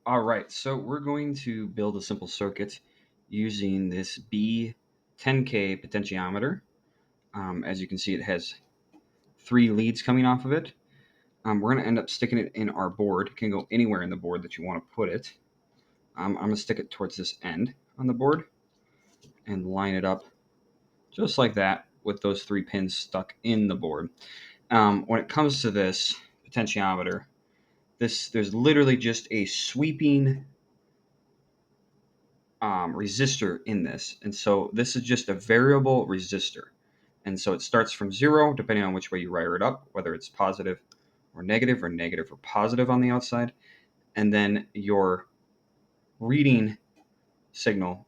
All right, so we're going to build a simple circuit using this B10K potentiometer. As you can see, it has 3 leads coming off of it. We're going to end up sticking it in our board. It can go anywhere in the board that you want to put it. I'm going to stick it towards this end on the board and line it up just like that with those 3 pins stuck in the board. When it comes to this potentiometer, there's literally just a sweeping resistor in this, and so this is just a variable resistor, and so it starts from 0 depending on which way you wire it up, whether it's positive or negative or positive on the outside, and then your reading signal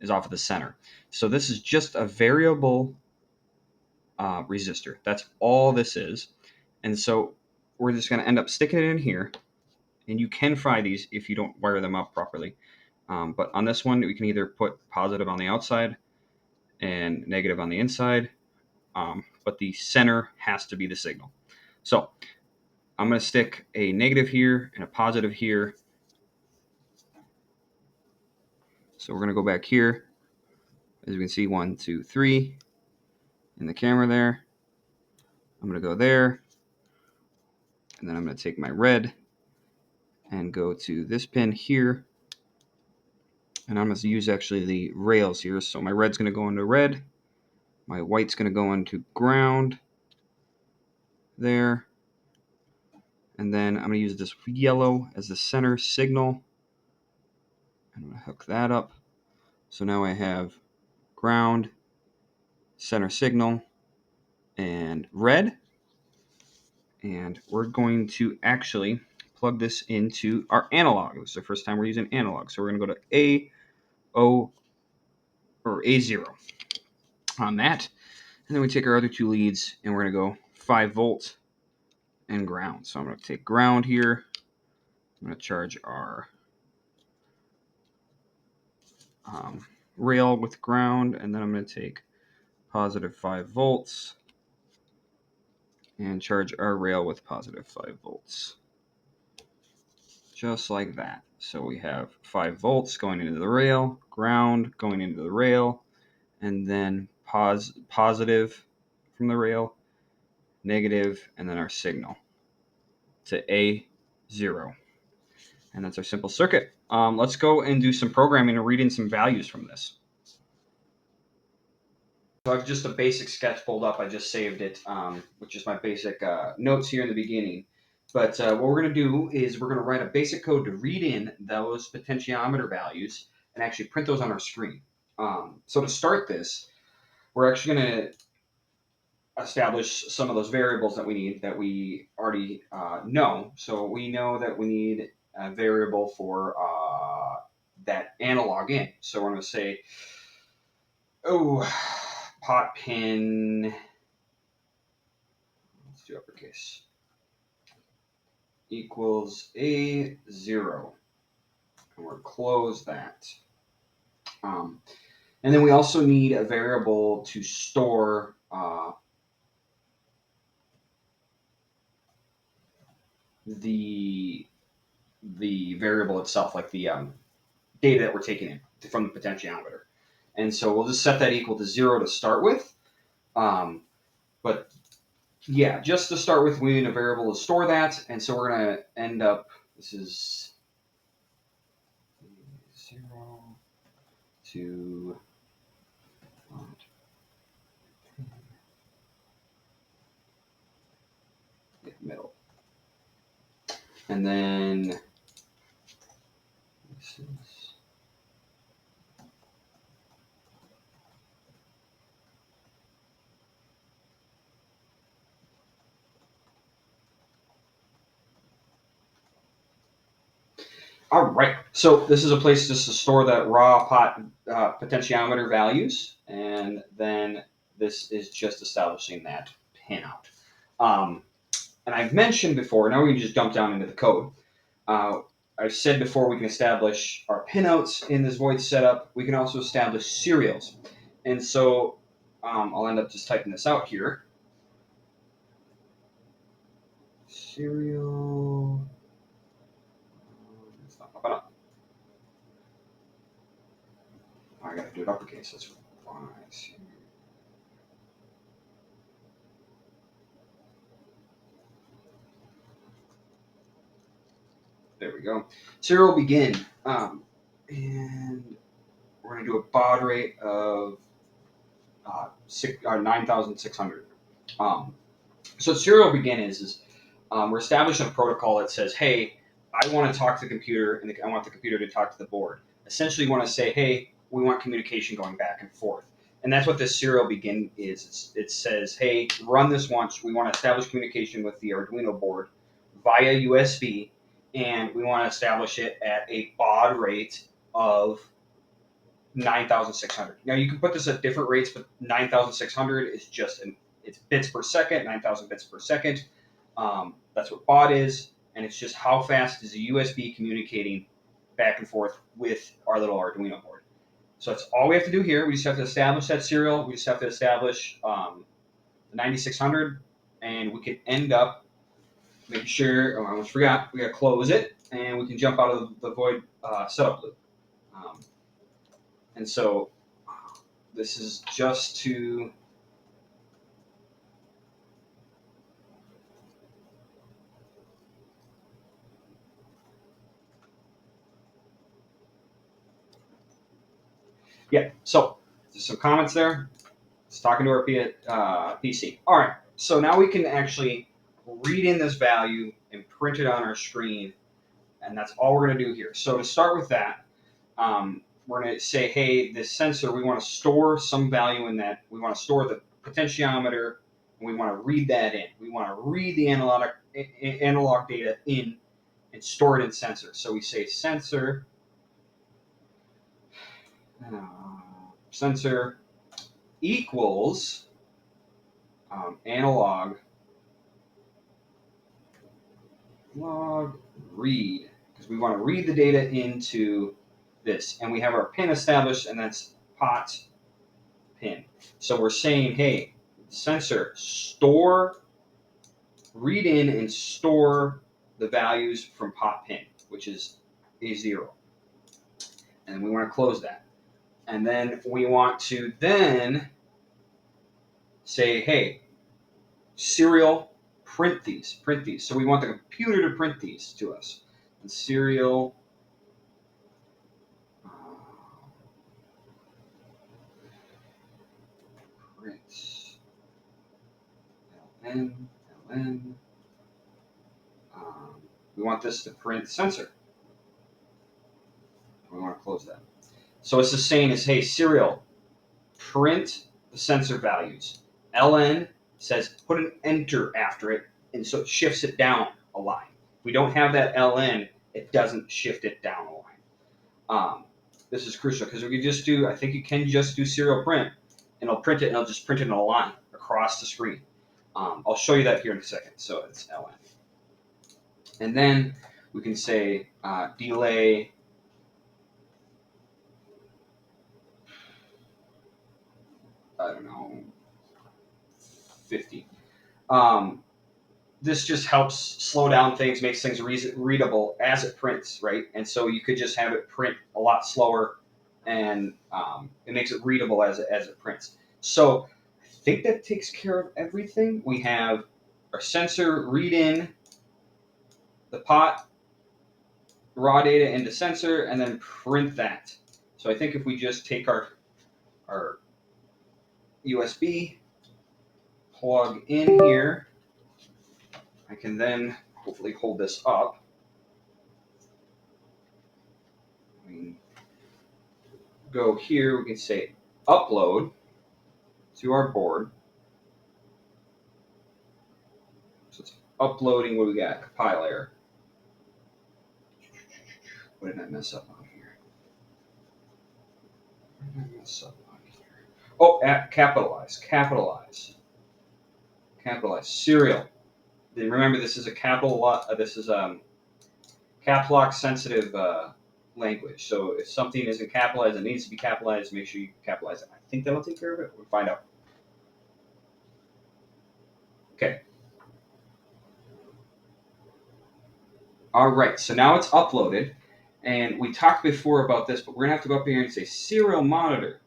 is off of the center. So this is just a variable resistor. That's all this is. And so we're just going to end up sticking it in here, and you can fry these if you don't wire them up properly. But on this one, we can either put positive on the outside and negative on the inside, but the center has to be the signal. So I'm going to stick a negative here and a positive here. So we're going to go back here. As you can see, 1, 2, 3 in the camera there. I'm going to go there, and then I'm going to take my red and go to this pin here, and I'm going to use actually the rails here. So my red's going to go into red, my white's going to go into ground there, and then I'm going to use this yellow as the center signal. I'm going to hook that up. So now I have ground, center signal, and red. And we're going to actually plug this into our analog. This is the first time we're using analog. So we're going to go to A0 on that. And then we take our other 2 leads and we're going to go 5 volt and ground. So I'm going to take ground here. I'm going to charge our rail with ground, and then I'm going to take positive 5 volts and charge our rail with positive 5 volts. Just like that. So we have 5 volts going into the rail, ground going into the rail, and then positive from the rail, negative, and then our signal to A0. And that's our simple circuit. Let's go and do some programming and read in some values from this. So I've just a basic sketch pulled up. I just saved it, which is my basic notes here in the beginning. But what we're going to do is we're going to write a basic code to read in those potentiometer values and actually print those on our screen. So to start this, we're actually going to establish some of those variables that we need that we already know. So we know that we need a variable for that analog in. So we're going to say, pot pin, let's do uppercase, equals A0. And we'll close that. And then we also need a variable to store the variable itself, like the data that we're taking in from the potentiometer. And so we'll just set that equal to 0 to start with. But yeah, just to start with, we need a variable to store that. And so we're going to end up, this is 0 to middle. And then this is all right. So this is a place just to store that raw potentiometer values, and then this is just establishing that pinout. And I've mentioned before, now we can just jump down into the code. I've said before we can establish our pinouts in this void setup. We can also establish serials. And so I'll end up just typing this out here. Serial Up, up, and up. I gotta do it uppercase. That's why. There we go. Serial begin. And we're going to do a baud rate of 9,600. Um, so serial begin is we're establishing a protocol that says, hey, I want to talk to the computer and I want the computer to talk to the board. Essentially, you want to say, hey, we want communication going back and forth. And that's what this serial begin is. It says, hey, run this once. We want to establish communication with the Arduino board via USB, and we want to establish it at a baud rate of 9,600. Now you can put this at different rates, but 9,600 is just it's bits per second, 9,000 bits per second. That's what baud is, and it's just how fast is a USB communicating back and forth with our little Arduino board. So that's all we have to do here. We just have to establish that serial. We just have to establish the 9,600, and we can end up making sure. Oh, I almost forgot. We got to close it, and we can jump out of the void setup loop. And so this is just to so there's some comments there. It's talking to our PC. All right, so now we can actually read in this value and print it on our screen, and that's all we're going to do here. So to start with that, we're going to say, hey, this sensor, we want to store some value in that. We want to store the potentiometer, and we want to read that in. We want to read the analog data in and store it in sensor. So we say sensor sensor equals analog read, because we want to read the data into this, and we have our pin established, and that's pot pin. So we're saying, hey, sensor, read in and store the values from pot pin, which is A0. And we want to close that. And then we want to then say, hey, serial, print these. So we want the computer to print these to us. And serial print ln. We want this to print sensor. We want to close that. So it's the same as, hey, serial, print the sensor values. ln says put an enter after it, and so it shifts it down a line. If we don't have that ln, it doesn't shift it down a line. This is crucial because we can just do, I think you can just do serial print, and it'll print it, and it'll just print it in a line across the screen. I'll show you that here in a second. So it's ln. And then we can say delay I don't know, 50. This just helps slow down things, makes things readable as it prints, right? And so you could just have it print a lot slower, and it makes it readable as it prints. So I think that takes care of everything. We have our sensor read in the pot raw data into sensor and then print that. So I think if we just take our USB, plug in here, I can then hopefully hold this up. We can go here, we can say upload to our board. So it's uploading what we got, compile error. What did I mess up on here? Oh, capitalize. Serial. Then remember, this is a this is caps lock sensitive language. So if something isn't capitalized, it needs to be capitalized. Make sure you capitalize it. I think that'll take care of it. We'll find out. Okay. All right. So now it's uploaded, And we talked before about this, but we're going to have to go up here and say serial monitor.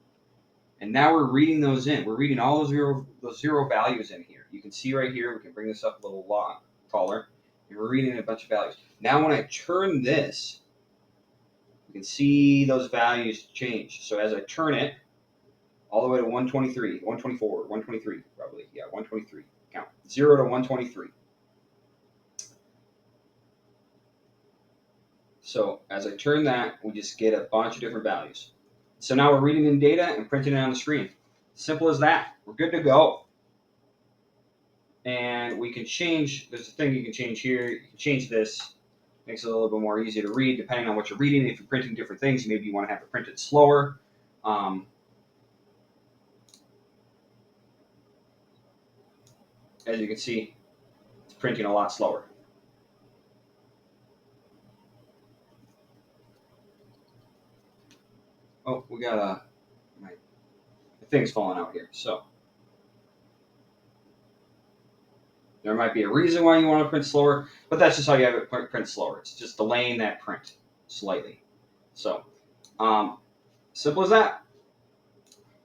And now we're reading those in. We're reading all those zero values in here. You can see right here, we can bring this up a little taller. And we're reading a bunch of values. Now when I turn this, you can see those values change. So as I turn it all the way to 123, 124, 123 probably. Yeah, 123. Count. 0 to 123. So as I turn that, we just get a bunch of different values. So now we're reading in data and printing it on the screen. Simple as that. We're good to go. And we can change, there's a thing you can change here. You can change this. Makes it a little bit more easy to read depending on what you're reading. If you're printing different things, maybe you want to have it printed slower. As you can see, it's printing a lot slower. Oh, we got the thing's falling out here. So there might be a reason why you want to print slower, but that's just how you have it print slower. It's just delaying that print slightly. So simple as that.